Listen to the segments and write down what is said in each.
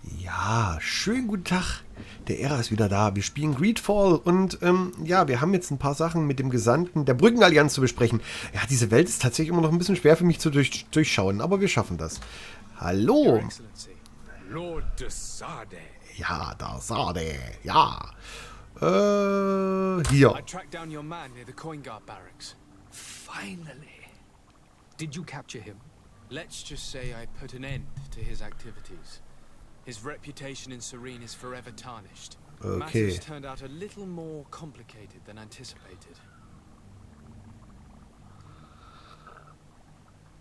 Ja, schönen guten Tag. Der Ära ist wieder da. Wir spielen Greedfall und ja, wir haben jetzt ein paar Sachen mit dem Gesandten der Brückenallianz zu besprechen. Ja, diese Welt ist tatsächlich immer noch ein bisschen schwer für mich zu durchschauen, aber wir schaffen das. Hallo. Lord de Sade. Ja, da Sade. Ja. Hier. I tracked down your man near the coin guard barracks. Finally. Did you capture him? Let's just say I put an end to his activities. His reputation in Serene is forever tarnished. Okay. Matters turned out a little more complicated than anticipated.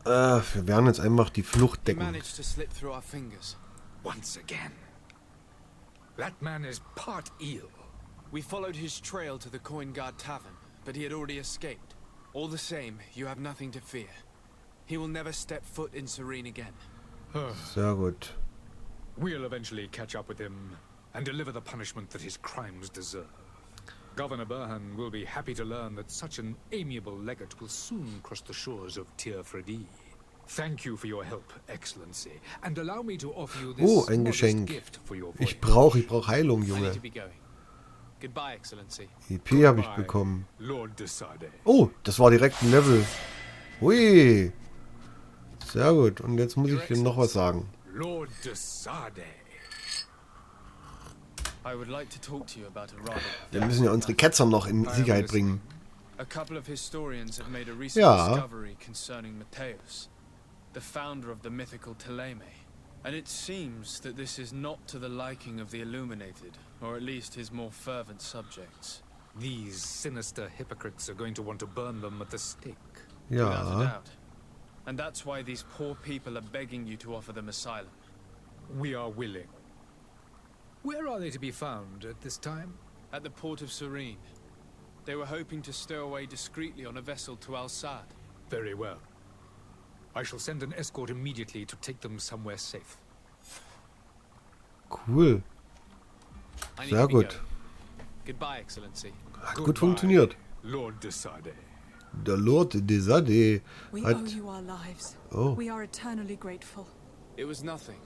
Wir werden jetzt einfach die Flucht He decken. managed to slip through our fingers. Once again. That man is part eel. We followed his trail to the coin guard tavern, but he had already escaped. All the same, you have nothing to fear. He will never step foot in Serene again. Sehr gut. We'll eventually catch up with him and deliver the punishment that his crimes deserve. Governor Burhan will be happy to learn that such an amiable legate will soon cross the shores of Tir Fredi. Thank you for your help, Excellency, and allow me to offer you this Ein modest Geschenk. gift for your voyage. Ich brauche Heilung, I need Junge. to be going. Goodbye, Excellency. EP habe ich Goodbye, bekommen. Lord de Sade. Oh, das war direkt ein Level. Hui. Sehr gut. Und jetzt muss ich dir noch was sagen. Lord de Sade. I would like to talk to you about a rather... Wir müssen ja unsere Ketzer noch in Sicherheit bringen. A couple of historians have made a recent Ja. discovery concerning Matthäus, the founder of the mythical Teleme. And it seems that this is not to the liking of the Illuminated, or at least his more fervent subjects. These sinister hypocrites are going to want to burn them at the stake. Without a Ja. doubt. And that's why these poor people are begging you to offer them asylum. We are willing. Where are they to be found at this time? At the port of Serene. They were hoping to stow away discreetly on a vessel to Al-Sad. Very well. I shall send an escort immediately to take them somewhere safe. Cool. I need Sehr to be gut. going. Goodbye, Excellency. Hat gut Goodbye, funktioniert. Lord de Sade. Der Lord de Sade We hat... owe you our lives. Oh. We are eternally grateful. It was nothing.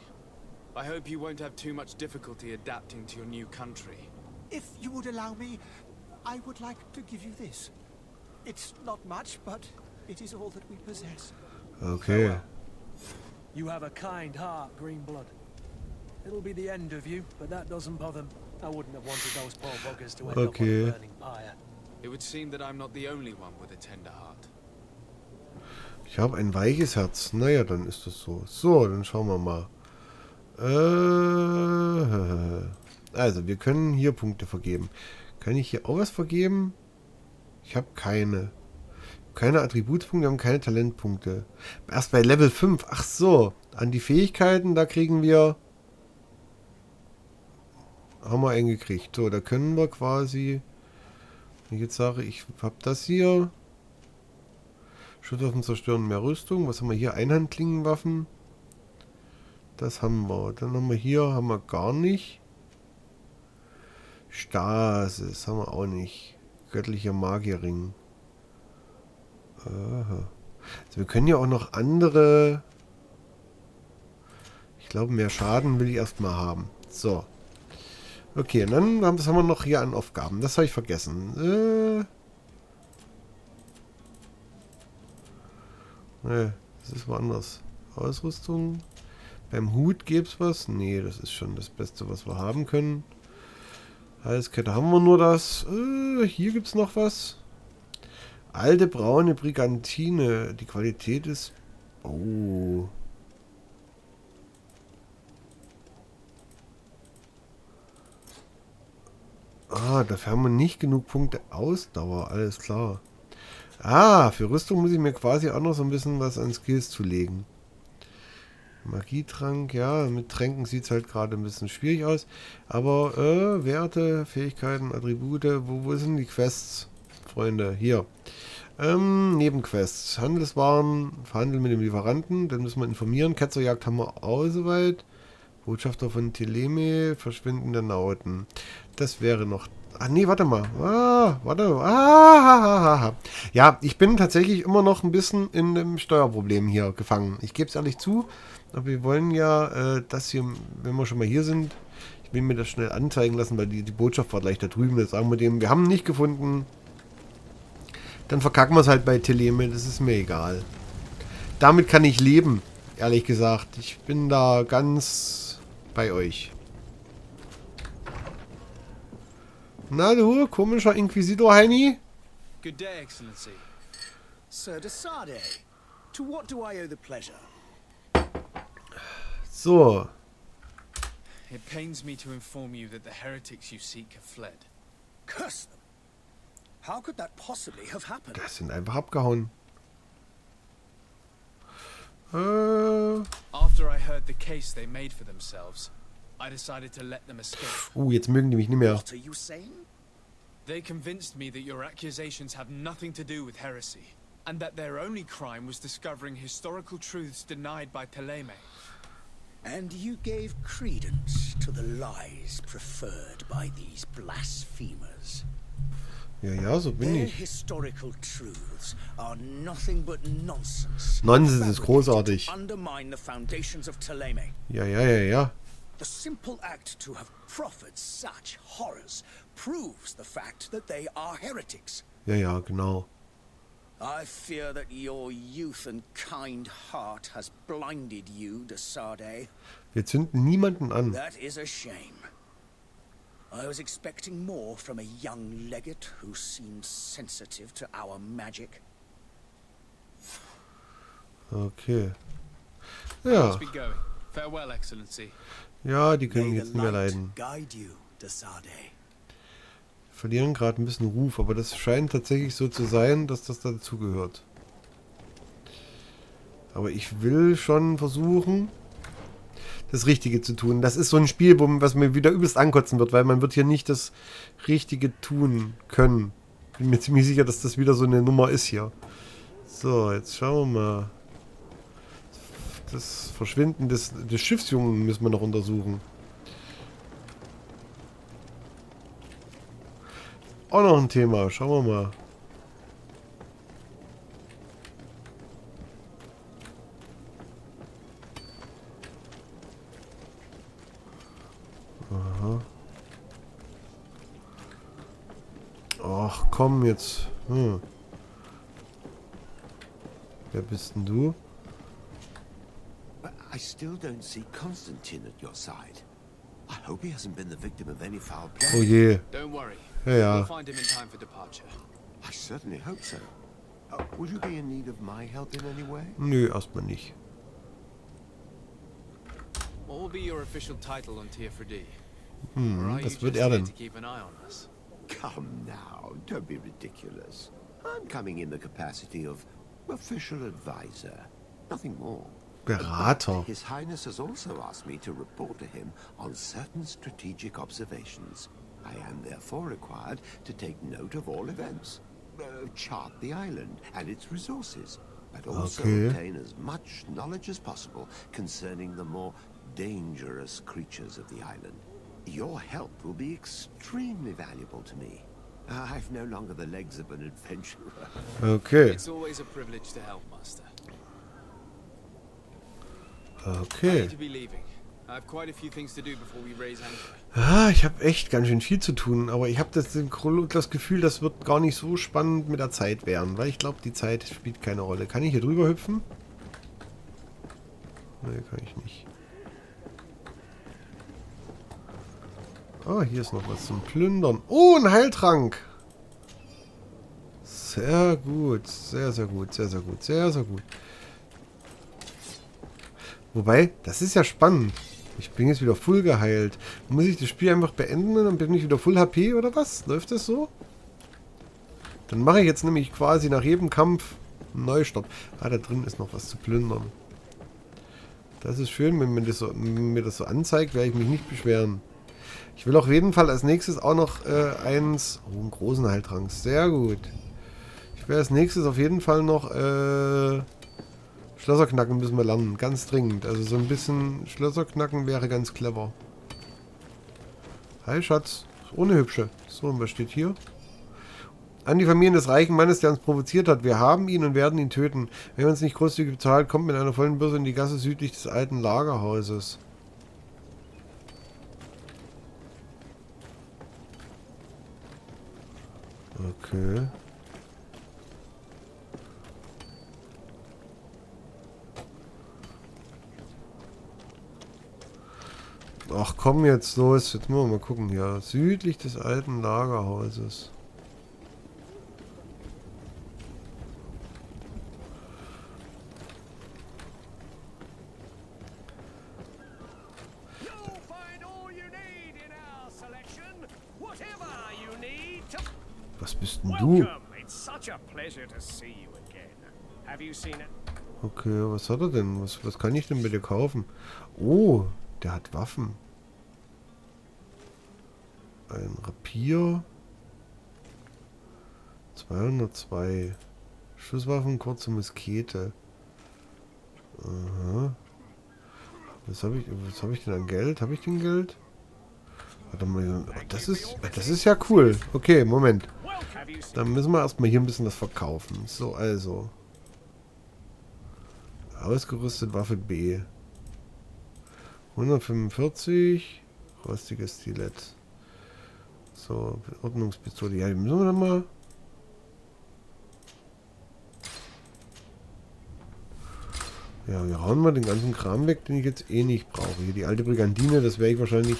I hope you won't have too much difficulty adapting to your new country. If you would allow me, I would like to give you this. It's not much, but it is all that we possess. Okay. You have a kind heart, Greenblood. It'll be the end of you, but that doesn't bother me. I wouldn't have wanted those poor buggers to end up on Okay. a burning pyre. It would seem that I'm not the only one with a tender heart. Ich habe ein weiches Herz. Naja, dann ist das so. So, dann schauen wir mal. Also, wir können hier Punkte vergeben. Kann ich hier auch was vergeben? Ich habe keine. Keine Attributspunkte, wir haben keine Talentpunkte. Erst bei Level 5. Ach so. An die Fähigkeiten, da kriegen wir... Haben wir einen gekriegt. So, da können wir quasi... Wenn ich jetzt sage, ich habe das hier... Schusswaffen zerstören, mehr Rüstung. Was haben wir hier? Einhandklingenwaffen. Das haben wir. Dann haben wir hier, haben wir gar nicht. Stasis haben wir auch nicht. Göttlicher Magierring. Aha. Also wir können ja auch noch andere... Ich glaube, mehr Schaden will ich erstmal haben. So. Okay, und dann was haben wir noch hier an Aufgaben. Das habe ich vergessen. Ne, das ist woanders. Ausrüstung. Beim Hut gibt es was? Nee, das ist schon das Beste, was wir haben können. Halskette haben wir nur das. Hier gibt es noch was. Alte braune Brigantine. Die Qualität ist... Oh. Ah, dafür haben wir nicht genug Punkte Ausdauer. Alles klar. Ah, für Rüstung muss ich mir quasi auch noch so ein bisschen was an Skills zulegen. Magietrank, ja, mit Tränken sieht es halt gerade ein bisschen schwierig aus. Aber Werte, Fähigkeiten, Attribute, wo sind die Quests, Freunde? Hier. Nebenquests. Handelswaren, verhandeln mit dem Lieferanten, dann müssen wir informieren. Ketzerjagd haben wir auch soweit. Botschafter von Teleme, Verschwinden der Nauten. Das wäre noch Ah, nee, warte mal. Warte. Ja, ich bin tatsächlich immer noch ein bisschen in einem Steuerproblem hier gefangen. Ich gebe es ehrlich zu, aber wir wollen ja das hier, wenn wir schon mal hier sind, ich will mir das schnell anzeigen lassen, weil die Botschaft war gleich da drüben. Jetzt sagen wir dem, wir haben ihn nicht gefunden. Dann verkacken wir es halt bei Teleme, das ist mir egal. Damit kann ich leben, ehrlich gesagt. Ich bin da ganz bei euch. Na du, komischer Inquisitor, Heini? Good day, Excellency. Sir de Sardet, to what do I owe the pleasure? So. It pains me to inform you that the heretics you seek have fled. Curse them! How could that possibly have happened? Das sind einfach abgehauen. After I heard the case they made for themselves, I decided to let them escape. Jetzt mögen die mich nicht mehr. What are you saying? They convinced me that your accusations have nothing to do with heresy, and that their only crime was discovering historical truths denied by Teleme. And you gave credence to the lies preferred by these blasphemers. Ja, so bin Their ich. historical truths are nothing but nonsense. Nonsens ist fabricated großartig. to undermine the foundations of Teleme. Ja. The simple act to have proffered such horrors proves the fact that they are heretics. Ja, genau. I fear that your youth and kind heart has blinded you, de Sardet. Wir zünden niemanden an. That is a shame. I was expecting more from a young legate who seemed sensitive to our magic. Okay. I Ja. must be going. Farewell, Excellency. Ja, die können May jetzt the nicht mehr light leiden. guide you, de Sardet. Verlieren gerade ein bisschen Ruf, aber das scheint tatsächlich so zu sein, dass das dazugehört. Aber ich will schon versuchen, das Richtige zu tun. Das ist so ein Spiel, was mir wieder übelst ankotzen wird, weil man wird hier nicht das Richtige tun können. Bin mir ziemlich sicher, dass das wieder so eine Nummer ist hier. So, jetzt schauen wir mal. Das Verschwinden des Schiffsjungen müssen wir noch untersuchen. Auch noch ein Thema. Schauen wir mal. Aha. Ach, komm jetzt. Wer bist denn du? I still don't see Constantine at your side. I hope he hasn't been the victim of any foul play. Oh je. Don't worry. Ja. We'll find him in time for departure. I certainly hope so. Would you be in need of my help in any way? Nö, erstmal nicht. What will be your official title on Tier 4D? Was wird er denn? To keep an eye on us? Come now, don't be ridiculous. I'm coming in the capacity of official advisor. Nothing more. Berater. His Highness has also asked me to report to him on certain strategic observations. I am therefore required to take note of all events, chart the island and its resources, but also obtain as much knowledge as possible concerning the more dangerous creatures of the island. Your help will be extremely valuable to me. I've no longer the legs of an adventurer. Okay. It's always a privilege to help, Master. I Okay. need to be leaving. I have quite a few things to do before we raise anchor. Ah, ich habe echt ganz schön viel zu tun, aber ich habe das Gefühl, das wird gar nicht so spannend mit der Zeit werden, weil ich glaube, die Zeit spielt keine Rolle. Kann ich hier drüber hüpfen? Nee, kann ich nicht. Ah, hier ist noch was zum Plündern. Oh, ein Heiltrank! Sehr gut, sehr gut. Wobei, das ist ja spannend. Ich bin jetzt wieder full geheilt. Muss ich das Spiel einfach beenden und dann bin ich wieder full HP oder was? Läuft das so? Dann mache ich jetzt nämlich quasi nach jedem Kampf einen Neustart. Ah, da drin ist noch was zu plündern. Das ist schön, wenn mir das so anzeigt, werde ich mich nicht beschweren. Ich will auf jeden Fall als nächstes auch noch einen großen Heiltrank. Sehr gut. Ich werde als nächstes auf jeden Fall noch Schlösser knacken müssen wir lernen. Ganz dringend. Also so ein bisschen Schlösser knacken wäre ganz clever. Hi Schatz. Ohne hübsche. So, und was steht hier? An die Familien des reichen Mannes, der uns provoziert hat. Wir haben ihn und werden ihn töten. Wenn er uns nicht großzügig bezahlt, kommt mit einer vollen Börse in die Gasse südlich des alten Lagerhauses. Okay. Ach komm jetzt los. Jetzt müssen wir mal gucken hier. Südlich des alten Lagerhauses. Was bist denn du? Okay, was hat er denn? Was kann ich denn bitte kaufen? Oh, der hat Waffen. Ein Rapier. 202. Schusswaffen, kurze Muskete. Aha. Was habe ich denn an Geld? Habe ich denn Geld? Warte mal, das ist ja cool. Okay, Moment. Dann müssen wir erstmal hier ein bisschen was verkaufen. So, also. Ausgerüstet Waffe B. 145. Rostiges Stilett. So, Ordnungspistole. Ja, die müssen wir dann mal. Ja, wir hauen mal den ganzen Kram weg, den ich jetzt eh nicht brauche. Hier die alte Brigandine, das werde ich wahrscheinlich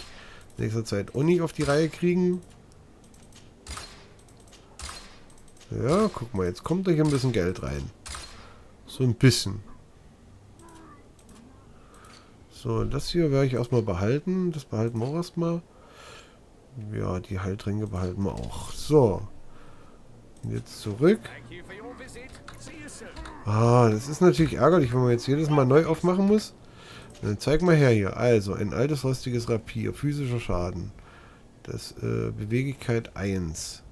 in nächster Zeit auch nicht auf die Reihe kriegen. Ja, guck mal, jetzt kommt da hier ein bisschen Geld rein. So ein bisschen. So, das hier werde ich erstmal behalten. Das behalten wir auch erstmal. Ja, die Heiltränke behalten wir auch. So. Und jetzt zurück. Ah, das ist natürlich ärgerlich, wenn man jetzt jedes Mal neu aufmachen muss. Dann zeig mal her hier. Also, ein altes rostiges Rapier. Physischer Schaden. Das, Beweglichkeit 1.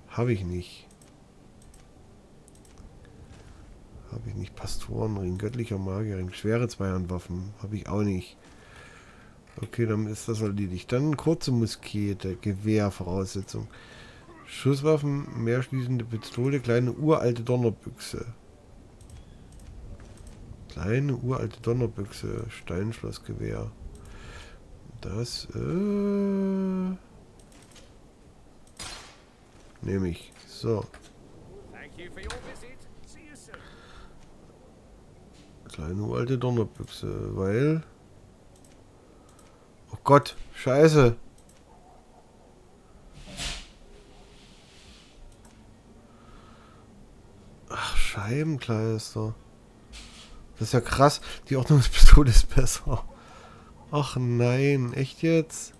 Habe ich nicht. Habe ich nicht. Pastorenring, göttlicher Magierring, schwere Zweihandwaffen. Habe ich auch nicht. Okay, dann ist das erledigt. Dann kurze Muskete, Gewehrvoraussetzung. Schusswaffen, mehrschließende Pistole, kleine uralte Donnerbüchse. Kleine uralte Donnerbüchse, Steinschlossgewehr. Das, nehme ich. So. Kleine uralte Donnerbüchse, weil... Oh Gott, scheiße. Ach, Scheibenkleister. Das ist ja krass. Die Ordnungspistole ist besser. Ach nein, echt jetzt?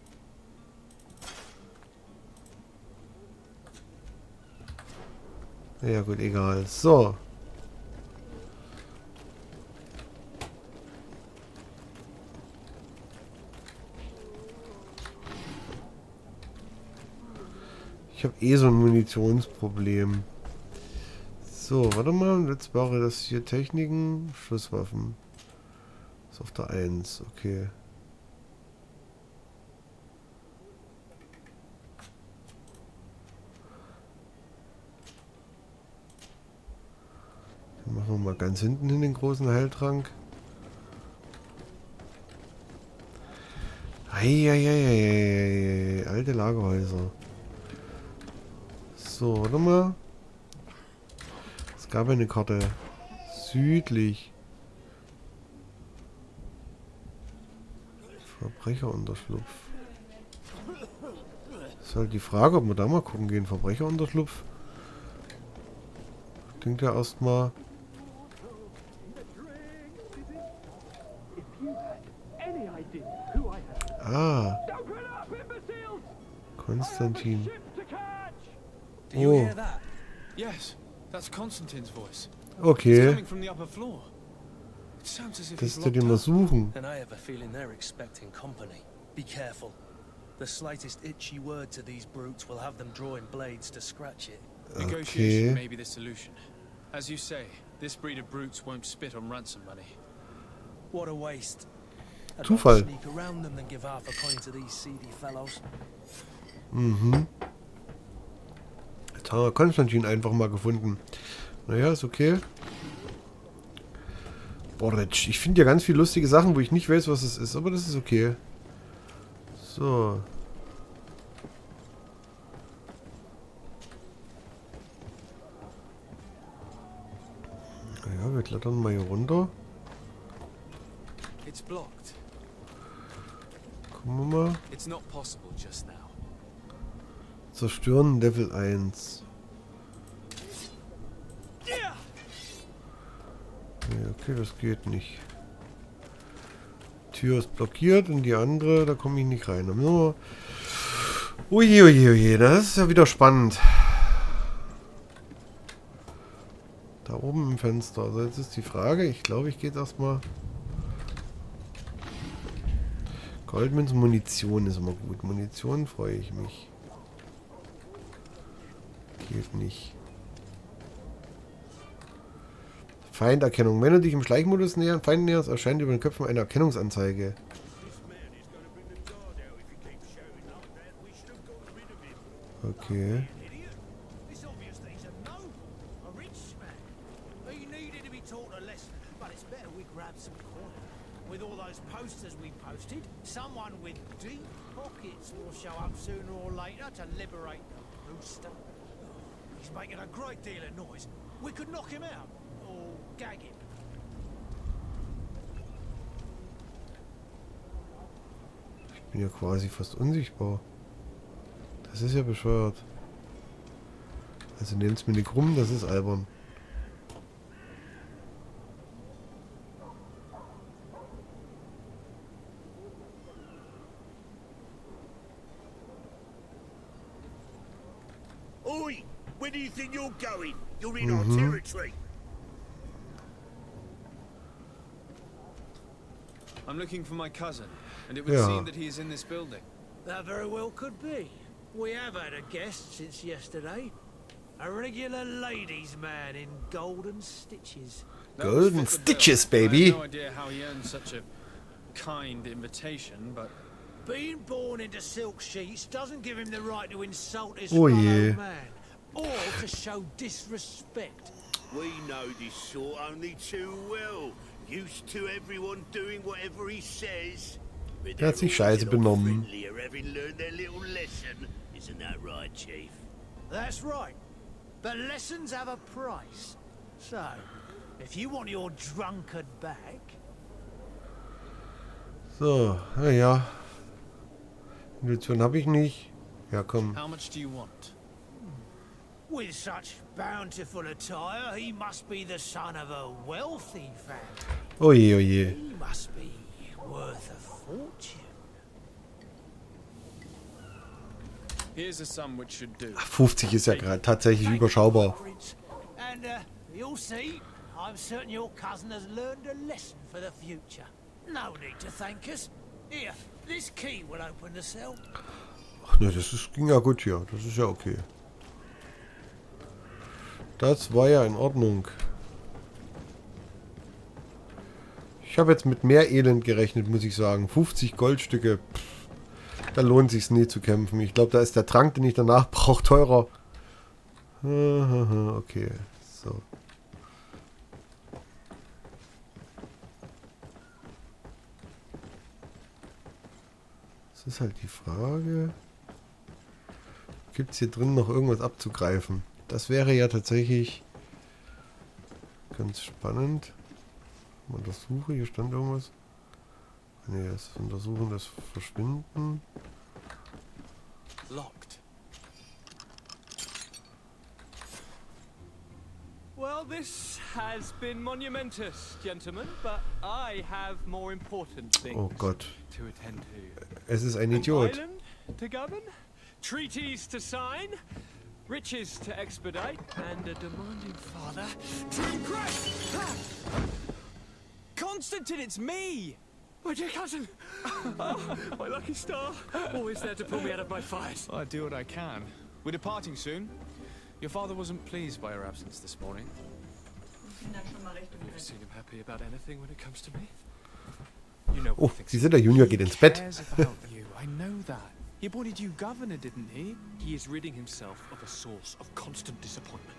Ja gut, egal. So. Ich habe eh so ein Munitionsproblem. So, warte mal. Jetzt wäre das hier Techniken, Schusswaffen. Das ist auf der 1, okay. Dann machen wir mal ganz hinten hin den großen Heiltrank. Eieieiei, alte Lagerhäuser. So, warte mal. Es gab eine Karte. Südlich. Verbrecherunterschlupf. Ist halt die Frage, ob wir da mal gucken gehen. Verbrecherunterschlupf. Klingt ja erstmal. Ah. Konstantin. Oh. Yes, that's Constantine's voice. It's Okay. coming from the upper floor. It sounds as if Das he's ist der, locked den wir up. suchen. And I have a feeling they're expecting company. Be careful. The slightest itchy word to these brutes will have them drawing blades to scratch it. Negotiation Okay. may be the solution. As you say, this breed of brutes won't spit on ransom money. What a waste. I'd Zufall. rather sneak around them than give half a coin to these seedy fellows. Mhm. Jetzt haben wir Konstantin einfach mal gefunden. Naja, ist okay. Boric. Ich finde ja ganz viele lustige Sachen, wo ich nicht weiß, was es ist, aber das ist okay. So. Naja, wir klettern mal hier runter. It's blocked. Gucken wir mal. It's not possible just now. Zerstören Level 1. Ja, okay, das geht nicht. Tür ist blockiert und die andere, da komme ich nicht rein. Da müssen wir... Ui, ui, ui, das ist ja wieder spannend. Da oben im Fenster. Also jetzt ist die Frage, ich glaube, ich gehe jetzt erstmal... Goldmünzen, Munition ist immer gut. Munition freue ich mich. Geht nicht. Feinderkennung. Wenn du dich im Schleichmodus Feind näherst, erscheint über den Köpfen eine Erkennungsanzeige. Okay. With all those posters we posted, someone with deep pockets will show up sooner or later to liberate the rooster. He's making a great deal of noise. We could knock him out or gag him. Ich bin ja quasi fast unsichtbar. Das ist ja bescheuert. Also nehmt's mir nicht rum, das ist albern. Oi! Where do you think you're going? You're in our territory. I'm looking for my cousin, and it would Yeah. seem that he is in this building. That very well could be. We have had a guest since yesterday. A regular ladies' man in golden stitches. That would Golden fit the bill. stitches, I baby. have no idea how he earned such a kind invitation, but Being born into silk sheets doesn't give him the right to insult his Oh, fellow yeah. man, or to show disrespect. We know this sort only too well. Used to everyone doing whatever he says. But Er hat sich they're all scheiße a lot benommen. friendlier having learned their little lesson. Isn't that right, Chief? That's right. But lessons have a price. So, if you want your drunkard back, So, naja. Intuition habe ich nicht. Ja, komm. how much do you want? with such bountiful attire, he must be the son of a wealthy family. Oje, oje. He must be worth a fortune. Here's a sum which should do. 50 ist ja gerade tatsächlich überschaubar. Prince. And you'll see, I'm certain your cousin has learned a lesson for the future. No need to thank us. Here, this key will open the cell. Ach ne, ging ja gut hier. Das ist ja okay. Das war ja in Ordnung. Ich habe jetzt mit mehr Elend gerechnet, muss ich sagen. 50 Goldstücke. Pff, da lohnt sich's nie zu kämpfen. Ich glaube, da ist der Trank, den ich danach brauche, teurer. Okay, so. Das ist halt die Frage. Gibt es hier drin noch irgendwas abzugreifen? Das wäre ja tatsächlich ganz spannend. Untersuche, hier stand irgendwas. Ne, das Untersuchen, das Verschwinden. Locked. Well, this has been monumentous, gentlemen, but I have more important things Oh Gott, to attend to. es ist ein An Idiot. island to govern, treaties to sign, riches to expedite, and a demanding father to impress. Constantine, it's me! My dear cousin! Oh, my lucky star! Always there to pull me out of my fight. I do what I can. We're departing soon. Your father wasn't pleased by our absence this morning. Have you ever seen him happy about anything when it comes to me? You know Oh, what he thinks siehst du, der Junior geht ins Bett. cares about you. I know that. He appointed you governor, didn't he? He is ridding himself of a source of constant disappointment.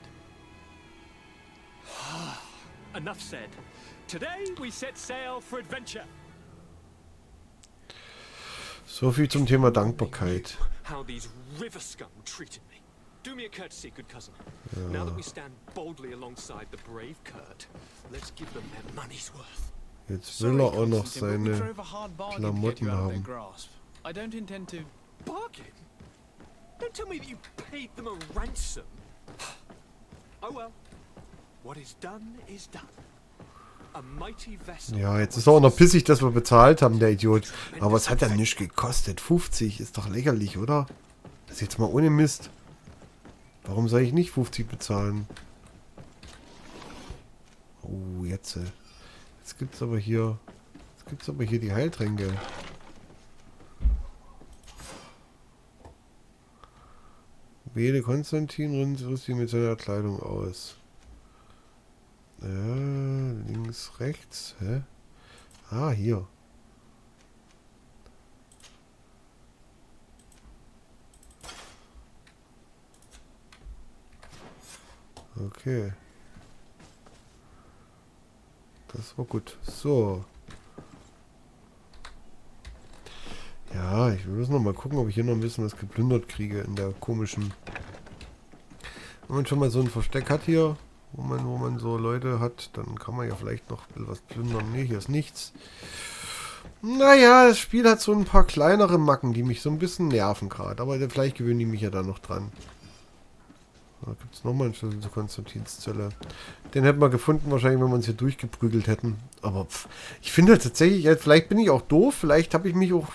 Enough said. Today we set sail for adventure. So viel zum Thema Dankbarkeit. How these river scum treated me. Do me a courtesy, good cousin. Now that we stand boldly alongside the brave Kurt, let's give them their money's worth. Jetzt will er auch noch seine Klamotten haben. I don't intend to. Bargain? Don't tell me that you paid them a ransom. Oh well. What is done is done. A mighty vessel. Ja, jetzt ist er auch noch pissig, dass wir bezahlt haben, der Idiot. Aber es hat ja nichts gekostet. 50 ist doch lächerlich, oder? Das ist jetzt mal ohne Mist. Warum soll ich nicht 50 bezahlen? Oh, jetzt. Jetzt gibt's aber hier. Jetzt gibt's aber hier die Heiltränke. Wähle Konstantin rüstet mit seiner Kleidung aus. Links, rechts. Hä? Ah, hier. Okay. Das war gut. So. Ja, ich muss noch mal gucken, ob ich hier noch ein bisschen was geplündert kriege in der komischen... Wenn man schon mal so ein Versteck hat hier, wo man so Leute hat, dann kann man ja vielleicht noch ein bisschen was plündern. Ne, hier ist nichts. Naja, das Spiel hat so ein paar kleinere Macken, die mich so ein bisschen nerven gerade. Aber vielleicht gewöhnen die mich ja da noch dran. Da gibt es nochmal einen Schlüssel zur Konstantinszelle. Den hätten wir gefunden, wahrscheinlich, wenn wir uns hier durchgeprügelt hätten. Aber ich finde tatsächlich, vielleicht bin ich auch doof, vielleicht habe ich mich auch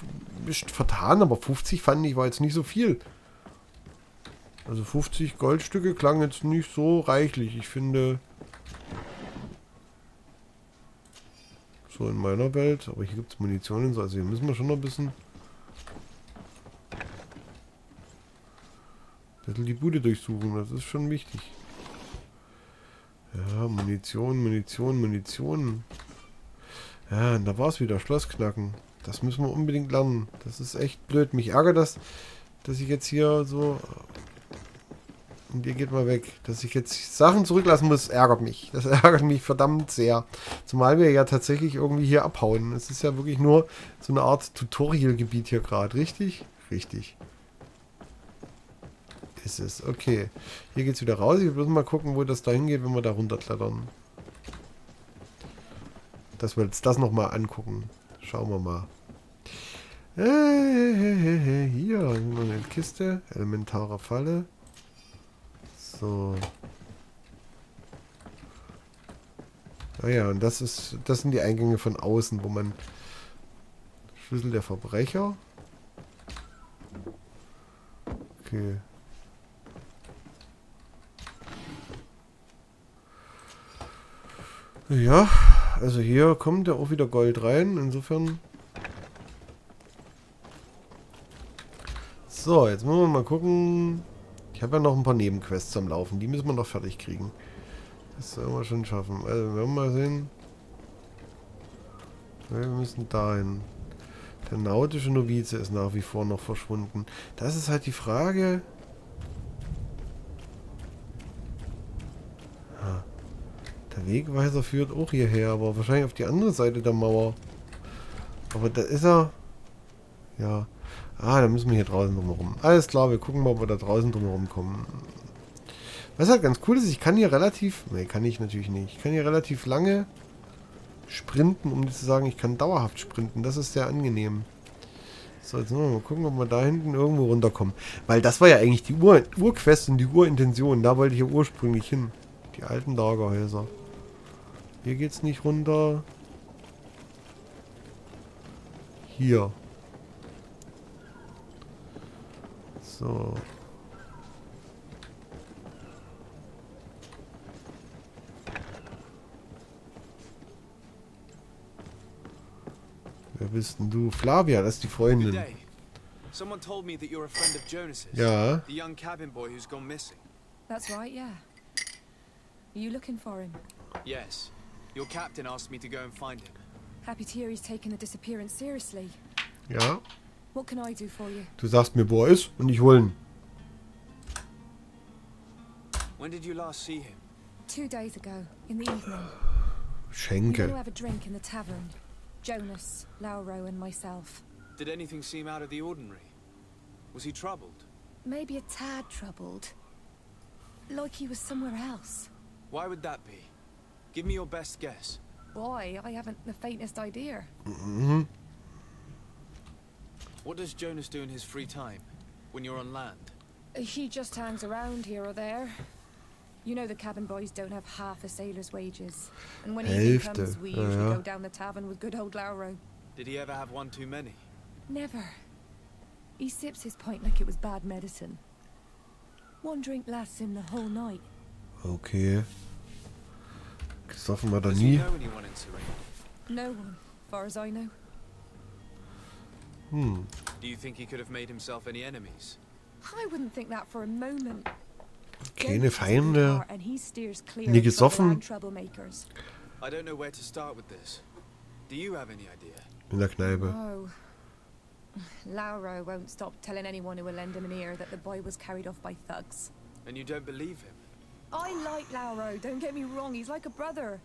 vertan, aber 50 fand ich war jetzt nicht so viel. Also 50 Goldstücke klang jetzt nicht so reichlich. Ich finde, so in meiner Welt, aber hier gibt es Munition und so, also hier müssen wir schon noch ein bisschen die Bude durchsuchen, das ist schon wichtig. Ja, Munition. Ja, und da war es wieder, Schlossknacken. Das müssen wir unbedingt lernen. Das ist echt blöd. Mich ärgert das, dass ich jetzt hier so... Und ihr geht mal weg. Dass ich jetzt Sachen zurücklassen muss, ärgert mich. Das ärgert mich verdammt sehr. Zumal wir ja tatsächlich irgendwie hier abhauen. Es ist ja wirklich nur so eine Art Tutorial-Gebiet hier gerade. Richtig? Richtig. Ist es. Okay. Hier geht's wieder raus. Ich muss mal gucken, wo das da hingeht, wenn wir da runterklettern. Dass wir jetzt das nochmal angucken. Schauen wir mal. Hier noch eine Kiste. Elementare Falle. So. Ah ja, und das sind die Eingänge von außen, wo man... Schlüssel der Verbrecher. Okay. Ja, also hier kommt ja auch wieder Gold rein, insofern... So, jetzt müssen wir mal gucken... Ich habe ja noch ein paar Nebenquests am Laufen, die müssen wir noch fertig kriegen. Das sollen wir schon schaffen. Also, wir werden mal sehen... Wir müssen dahin. Der nautische Novize ist nach wie vor noch verschwunden. Das ist halt die Frage... Der Wegweiser führt auch hierher, aber wahrscheinlich auf die andere Seite der Mauer. Aber da ist er. Ja. Ah, da müssen wir hier draußen drumherum. Alles klar, wir gucken mal, ob wir da draußen drumherum kommen. Was halt ganz cool ist, ich kann hier relativ... Ne, kann ich natürlich nicht. Ich kann hier relativ lange sprinten, um nicht zu sagen, ich kann dauerhaft sprinten. Das ist sehr angenehm. So, jetzt müssen wir mal gucken, ob wir da hinten irgendwo runterkommen. Weil das war ja eigentlich die Urquest und die Urintention. Da wollte ich ja ursprünglich hin. Die alten Lagerhäuser. Hier geht's nicht runter. Hier. So. Wer bist denn du? Flavia, das ist die Freundin. Good day. Someone told me that you're a friend of Jonas's. Ja. The young cabin boy who's gone missing. That's right, yeah. Are you looking for him? Yes. Your captain asked me to go and find him. Happy to hear he's taken the disappearance seriously. Ja. What can I do for you? Du sagst mir, wo er ist und ich hol ihn. When did you last see him? 2 days ago, in the evening. We Schenke. went to have a drink in the tavern. Jonas, Lauro and myself. Did anything seem out of the ordinary? Was he troubled? Maybe a tad troubled. Like he was somewhere else. Why would that be? Give me your best guess. Why? I haven't the faintest idea. What does Jonas do in his free time? When you're on land? He just hangs around here or there. You know the cabin boys don't have half a sailor's wages. And when evening comes, we usually go down the tavern with good old Lauro. Did he ever have one too many? Never. He sips his pint like it was bad medicine. 1 drink lasts him the whole night. Okay. Gesoffen war da Does nie. he know anyone in Serene? No one, far as I know. Do you think he could have made himself any enemies? I wouldn't think that for a moment. Keine Feinde. And he steers clear Nie of gesoffen. troublemakers. I don't know where to start with this. Do you have any idea? In der Kneipe. Oh. Lauro won't stop telling anyone who will lend him an ear that the boy was carried off by thugs. And you don't believe him? I like Lauro, don't get me wrong, he's like a brother.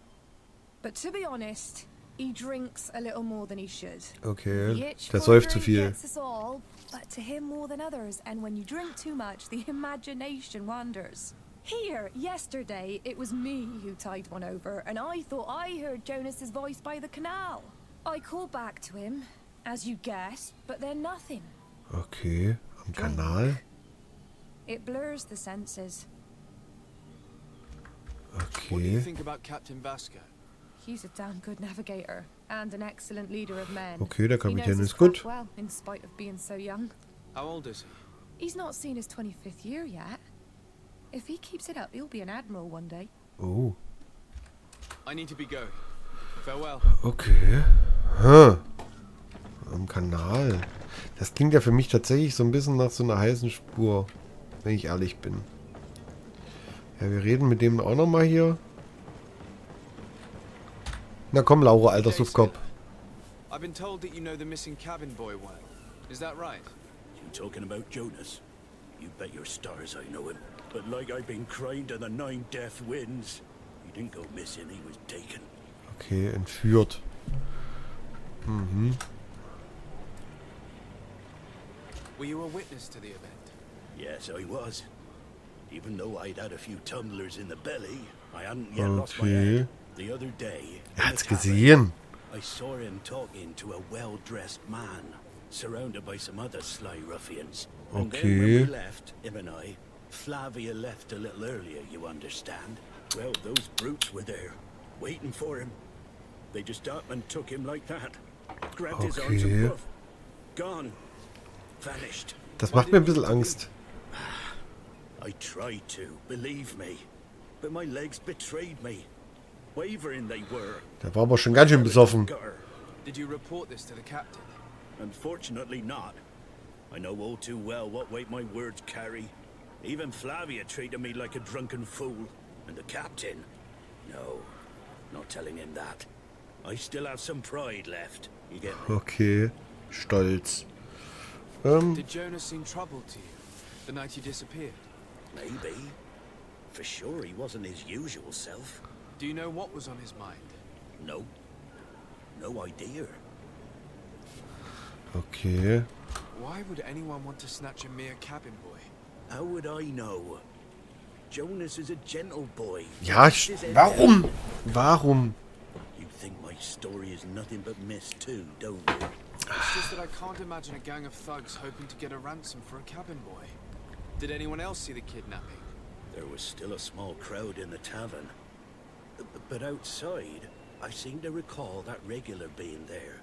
But to be honest, he drinks a little more than he should. Okay. The itch Der for a säuft zu drink viel. gets us all, but to him more than others. And when you drink too much, the imagination wanders. Here, yesterday, it was me who tied one over, and I thought I heard Jonas's voice by the canal. I called back to him, as you guessed, but then nothing. Okay. Am Kanal. It blurs the senses. What do you Okay. think about Captain Vasco? He's a damn good navigator and an excellent leader of men. Okay, der He knows Kapitän his ist gut. craft well, in spite of being so young. How old is he? He's not seen his 25th year yet. If he keeps it up, he'll be an admiral one day. Oh. I need to be going. Farewell. Okay. Am Kanal. Das klingt ja für mich tatsächlich so ein bisschen nach so einer heißen Spur. Wenn ich ehrlich bin. Ja, wir reden mit dem auch nochmal hier. Na komm, Laura, alter Suffkopf. I've been told that you know the missing cabin boy well. Is that right? You talking about Jonas? You bet your stars I know him. But like I've been crying to the 9 death winds, he didn't go missing, he was taken. Okay, entführt. Mhm. Were you a witness to the event? Yes, I was. Even though I'd had a few tumblers in the belly, I hadn't yet lost my head. The other day, Er in hat's the tavern, gesehen. I saw him talking to a well-dressed man, surrounded by some other sly ruffians. And then when we Okay. left, him and I, Flavia left a little earlier, you understand. Well, those brutes were there, waiting for him. They just up and took him like that. Grabbed his arms Okay. and poof, gone. Vanished. Das macht mir ein bisschen Angst. I tried to, believe me. But my legs betrayed me. Wavering they were. Der war aber schon ganz schön besoffen. Did you report this to the captain? Unfortunately not. I know all too well what weight my words carry. Even Flavia treated me like a drunken fool. And the captain? No, not telling him that. I still have some pride left. You get me? Okay. Stolz. Did Jonas seem troubled to you the night he disappeared? Maybe. For sure he wasn't his usual self. Do you know what was on his mind? No. No idea. Okay. Why would anyone want to snatch a mere cabin boy? How would I know? Jonas is a gentle boy. Ja, warum? Warum? You think my story is nothing but mist too, don't you? It's just that I can't imagine a gang of thugs hoping to get a ransom for a cabin boy. Did anyone else see the kidnapping? There was still a small crowd in the tavern. But outside, I seem to recall that regular being there.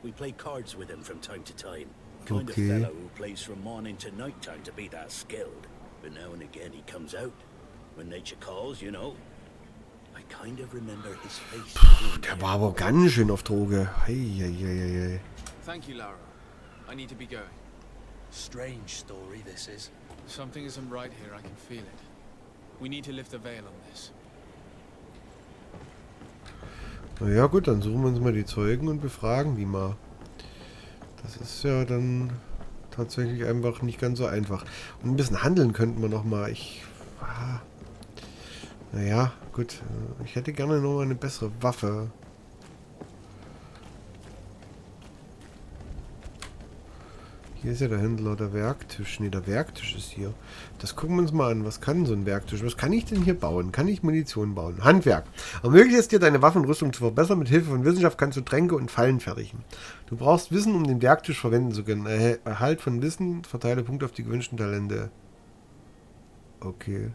We play cards with him from time to time. Kind of Okay. fellow who plays from morning to night time to be that skilled. But now and again he comes out. When nature calls, you know. I kind of remember his face. Der war aber ganz schön auf Droge. Heieieiei. Thank you, Laura. I need to be going. Strange story this is. Something isn't right here, I can feel it. We need to lift the veil on this. Naja gut, dann suchen wir uns mal die Zeugen und befragen die mal. Das ist ja dann tatsächlich einfach nicht ganz so einfach. Und ein bisschen handeln könnten wir noch mal. Naja, gut. Ich hätte gerne noch mal eine bessere Waffe. Hier ist ja der Händler, der Werktisch. Ne, der Werktisch ist hier. Das gucken wir uns mal an. Was kann so ein Werktisch? Was kann ich denn hier bauen? Kann ich Munition bauen? Handwerk. Ermöglicht es dir, deine Waffen und Rüstung zu verbessern. Mit Hilfe von Wissenschaft kannst du Tränke und Fallen fertigen. Du brauchst Wissen, um den Werktisch verwenden zu können. Erhalt von Wissen, verteile Punkte auf die gewünschten Talente. Okay.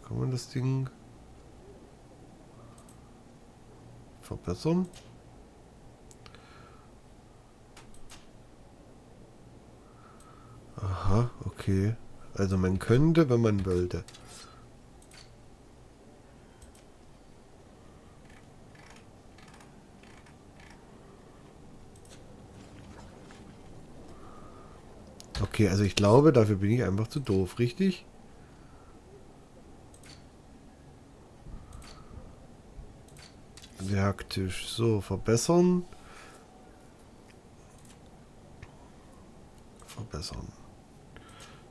Kann man das Ding verbessern? Aha, okay. Also man könnte, wenn man wollte. Okay, also ich glaube, dafür bin ich einfach zu doof, richtig? Werktisch. So, verbessern. Verbessern.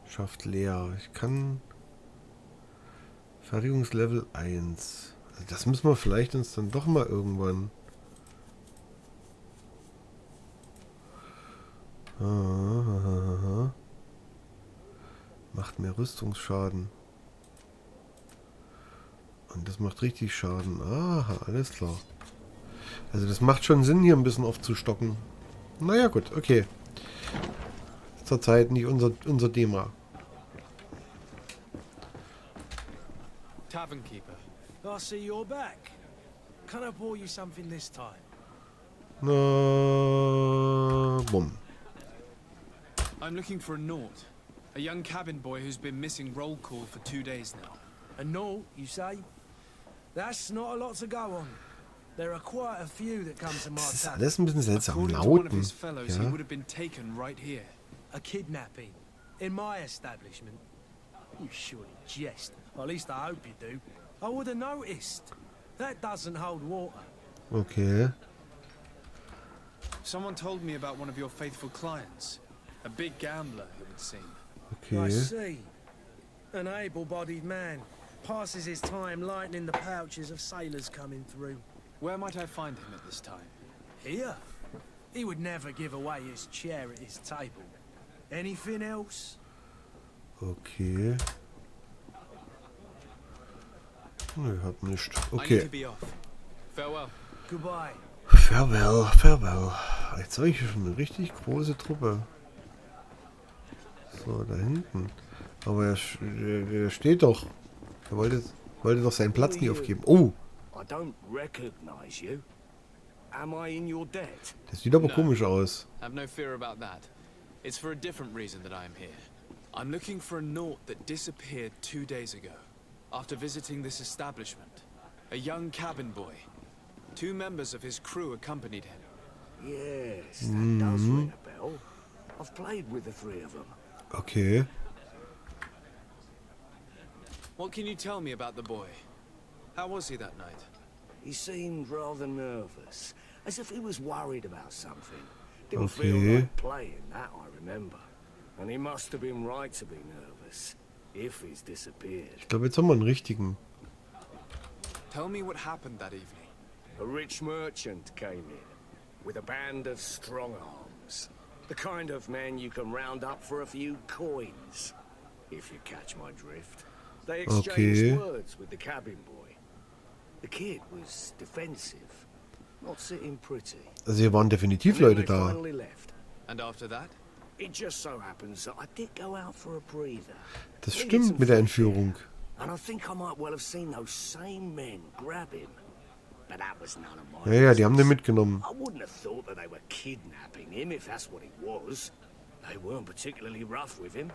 Schafft leer. Ich kann... Fertigungslevel 1. Also das müssen wir vielleicht uns dann doch mal irgendwann... Macht mehr Rüstungsschaden. Und das macht richtig Schaden. Aha, alles klar. Also das macht schon Sinn, hier ein bisschen aufzustocken. Naja, gut, okay. Zurzeit nicht unser Thema. Tavernkeeper. I see you're back. Can I pour you something this time? Na, bumm. I'm looking for a Naut. A young cabin boy who's been missing roll call for 2 days now. A Naut, you say? That's not a lot to go on. There are quite a few that come to my Das ist tavern. alles ein bisschen seltsam. According to one of Nauten. his fellows, he Ja. would have been taken right here. A kidnapping. In my establishment. You surely jest. At least I hope you do. I would have noticed. That doesn't hold water. Okay. Someone told me about one of your faithful clients. A big gambler, it would seem. I Okay. see. An able-bodied man. Passes his time lightening the pouches of sailors coming through. Where might I find him at this time? Here? He would never give away his chair at his table. Anything else? Okay. Nö, hab nicht. I need to Okay. be off. Farewell. Goodbye. Farewell, farewell. Jetzt habe ich schon eine richtig große Truppe. So, da hinten. Aber er steht doch. Er wollte doch seinen Platz nie aufgeben. Oh, I don't recognize you. Am I in your debt? das sieht aber No. komisch aus. Have no fear about that. It's for a different reason that I am here. I'm looking for a Naut that disappeared 2 days ago, after visiting this establishment. A young cabin boy. 2 members of his crew accompanied him. Yes, that does ring a bell. I've played with the 3 of them. Okay. What can you tell me about the boy? How was he that night? He seemed rather nervous, as if he was worried about something. Didn't feel Okay. like playing, that I remember. And he must have been right to be nervous, if he's disappeared. Ich glaube, jetzt haben wir einen richtigen. Tell me what happened that evening. A rich merchant came in, with a band of strong arms. The kind of men you can round up for a few coins, if you catch my drift. They exchanged Okay. words with the cabin boy. The kid was defensive, not sitting pretty. Also hier waren definitiv And then Leute they da. finally left. And after that? It just so happens that I did go out for a breather. Das Needed stimmt some mit der fresh air. Entführung. And I think I might well have seen those same men grab him. But that was none of my Ja, die haben den business. mitgenommen. I wouldn't have thought that they were kidnapping him, if that's what it was. They weren't particularly rough with him.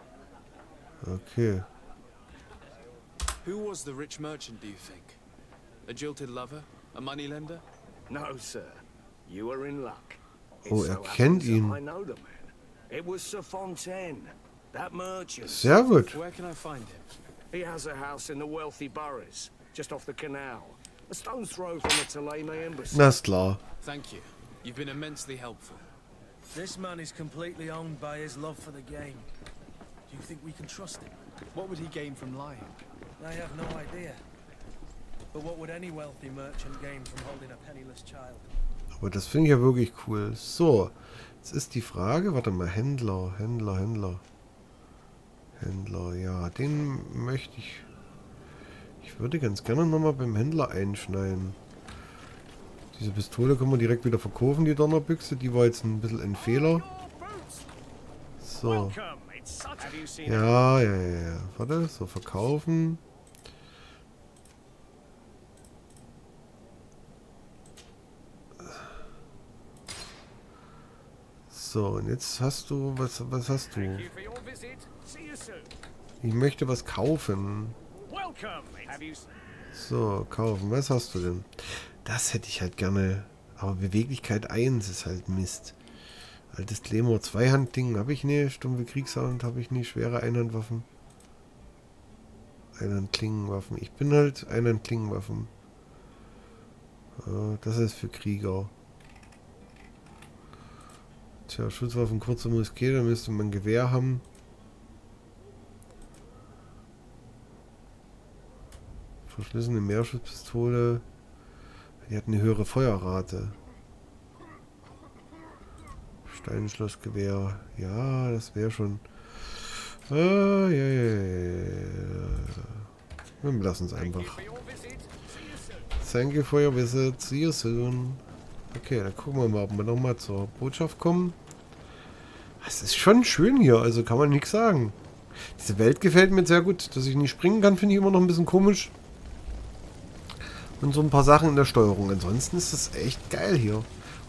Okay. Who was the rich merchant, do you think? A jilted lover? A moneylender? No, sir. You are in luck. It Oh, so kennt happens ihn. that I know the man. It was Sir Fontaine. That merchant. Sehr gut. Where can I find him? He has a house in the wealthy boroughs, just off the canal. A stone's throw from the Theleme embassy. Na ist klar. Thank you. You've been immensely helpful. This man is completely owned by his love for the game. Do you think we can trust him? What would he gain from lying? I have no idea. But what would any wealthy merchant gain from holding a penniless child? Aber das finde ich ja wirklich cool. So, jetzt ist die Frage, warte mal, Händler, ja, den möchte ich... Ich würde ganz gerne nochmal beim Händler einschneiden. Diese Pistole können wir direkt wieder verkaufen, die Donnerbüchse. Die war jetzt ein bisschen ein Fehler. So. Ja. Warte, so verkaufen. So, und jetzt hast du, was hast du? Ich möchte was kaufen. So, kaufen. Was hast du denn? Das hätte ich halt gerne. Aber Beweglichkeit 1 ist halt Mist. Altes Claymore, Zweihandding habe ich nicht. Stumpfe Kriegshand habe ich nicht. Schwere Einhandwaffen. Einhandklingenwaffen. Ich bin halt Einhandklingenwaffen. Das ist für Krieger. Tja, Schusswaffen, kurze Muskete, da müsste man ein Gewehr haben. Verschlissene Mehrschusspistole. Die hat eine höhere Feuerrate. Steinschlossgewehr. Ja, das wäre schon. Ja. Wir lassen es einfach. Thank you for your visit. See you soon. Okay, dann gucken wir mal, ob wir nochmal zur Botschaft kommen. Es ist schon schön hier, also kann man nichts sagen. Diese Welt gefällt mir sehr gut. Dass ich nicht springen kann, finde ich immer noch ein bisschen komisch. Und so ein paar Sachen in der Steuerung. Ansonsten ist das echt geil hier.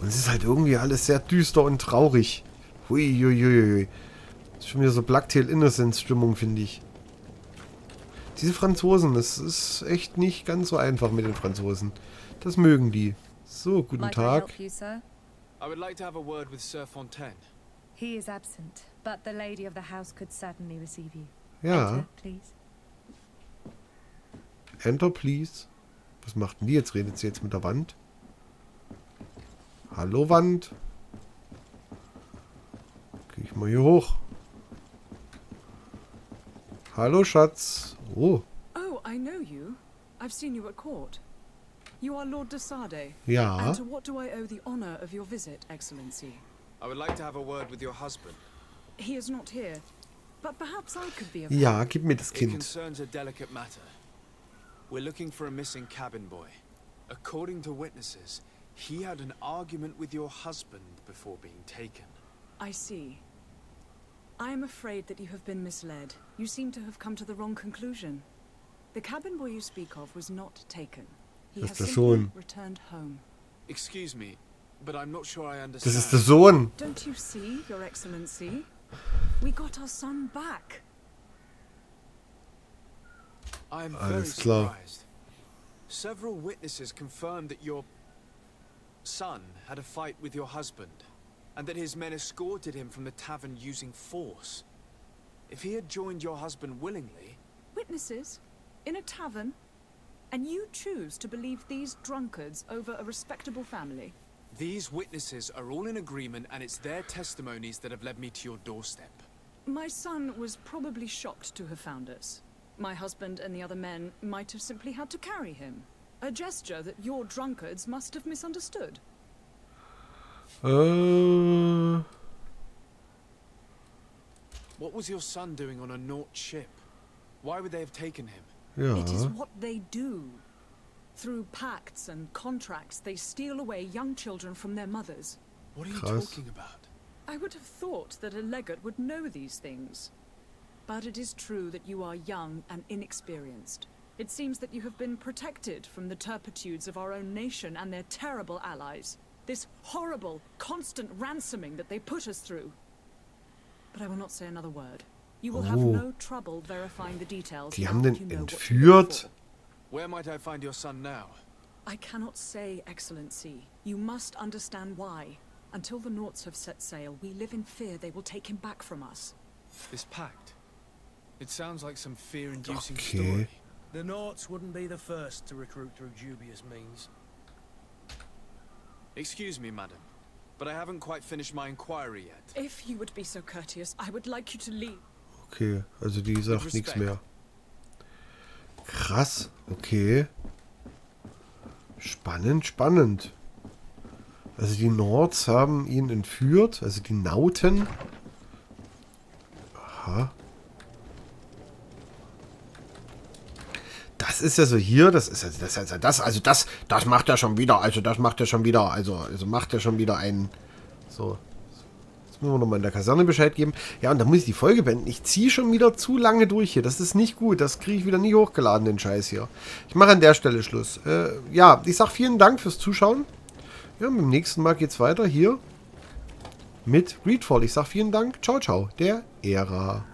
Und es ist halt irgendwie alles sehr düster und traurig. Huiuiuiui. Das ist schon wieder so Black Tail Innocence Stimmung, finde ich. Diese Franzosen, das ist echt nicht ganz so einfach mit den Franzosen. Das mögen die. So, guten Tag. Help you, sir? I would like to have a word with Sir Fontaine. He is absent, but the lady of the house could certainly receive you. Ja. Enter, please. Enter, please. Was macht denn die jetzt? Redet sie jetzt mit der Wand? Hallo, Wand. Gehe ich mal hier hoch. Hallo, Schatz. Oh. Oh, I know you. I've seen you at court. You are Lord de Sade. Ja. And to what do I owe the honor of your visit, Excellency? I would like to have a word with your husband. He is not here, but perhaps I could be of Ja, gib mir das It Kind. concerns a delicate matter. We're looking for a missing cabin boy. According to witnesses, he had an argument with your husband before being taken. I see. I am afraid that you have been misled. You seem to have come to the wrong conclusion. The cabin boy you speak of was not taken. He Das has ist der simply Sohn. returned home. Excuse me, but I'm not sure I Das understand. ist der Sohn. Don't you see, Your Excellency? We got our son back. I am very Alles klar. surprised. Several witnesses confirmed that your son had a fight with your husband, and that his men escorted him from the tavern using force. If he had joined your husband willingly... Witnesses? In a tavern? And you choose to believe these drunkards over a respectable family? These witnesses are all in agreement, and it's their testimonies that have led me to your doorstep. My son was probably shocked to have found us. My husband and the other men might have simply had to carry him. A gesture that your drunkards must have misunderstood. What was your son doing on a Naut ship? Why would they have taken him? Ja. It is what they do. Through pacts and contracts, they steal away young children from their mothers. What are you Krass. talking about? I would have thought that a legate would know these things. But it is true that you are young and inexperienced. It seems that you have been protected from the turpitudes of our own nation and their terrible allies. This horrible, constant ransoming that they put us through. But I will not say another word. You will have Oh. no trouble verifying the details. Die now haben that den you know what to look entführt. for. Where might I find your son now? I cannot say, Excellency. You must understand why. Until the Nauts have set sail, we live in fear they will take him back from us. This pact. It sounds like some fear-inducing Okay. story. The Norts wouldn't be the first to recruit through dubious means. Excuse me, madam, but I haven't quite finished my inquiry yet. If you would be so courteous, I would like you to leave. Okay, also die sagt nichts mehr. Krass, okay. Spannend, spannend. Also die Nords haben ihn entführt, also die Nauten. Aha. Das ist ja so hier, das macht er schon wieder, also macht er schon wieder einen, so. Jetzt müssen wir nochmal in der Kaserne Bescheid geben. Ja, und da muss ich die Folge beenden. Ich ziehe schon wieder zu lange durch hier, das ist nicht gut, das kriege ich wieder nie hochgeladen, den Scheiß hier. Ich mache an der Stelle Schluss. Ja, ich sage vielen Dank fürs Zuschauen. Ja, beim nächsten Mal geht's weiter hier mit Greedfall. Ich sage vielen Dank, ciao, ciao, der Ära.